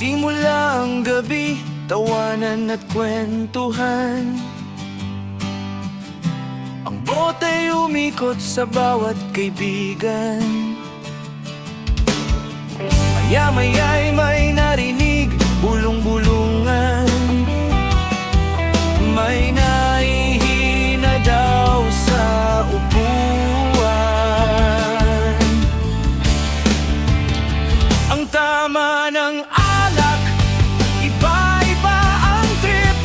Simula ang gabi, tawanan at kwentuhan. Ang bota'y umikot sa bawat kaibigan. Maya-maya'y may narinig, bulong-bulungan. May nahihina daw sa upuan. Ang tama ng alak, iba-iba ang trip.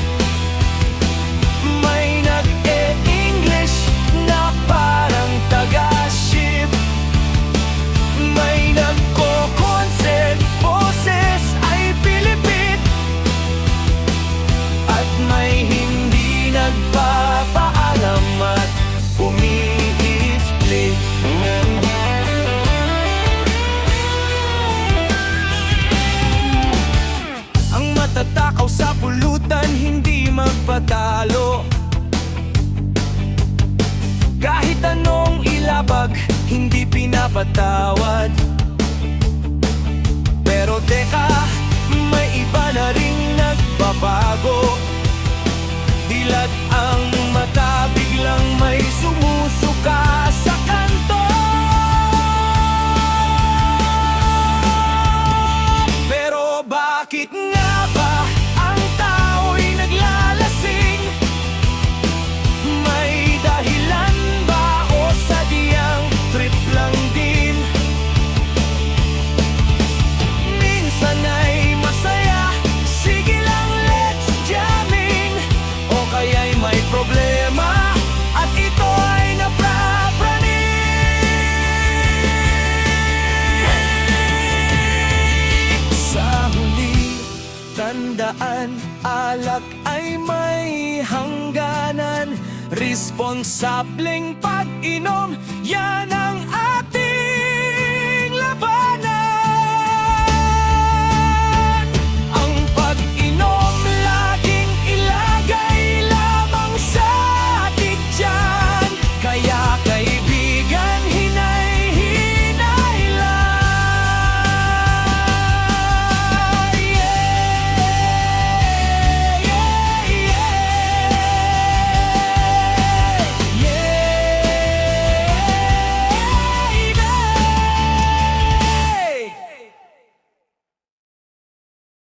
May nag-e-English na parang taga-ship. May nagko-concert, boses ay Pilipit. At may hindi nagpapaalam at umi-split. Ang matatakaw sa pulutan, hindi magpatalo. Kahit anong ilabag, hindi pinapatawad. Pero teka, may iba na ring nagbabago. Dilat ang mata, biglang may sumusuka sa kanto. Pero bakit nga ba ang tao'y naglalasing? May dahilan ba o sadyang trip lang din? Minsan ay masaya, sige lang let's jamming. O kaya'y may problema at ito ay naprapraning. Sa huli, tandaan, alak ay may hangganan. Responsableng pag-inom, yan ang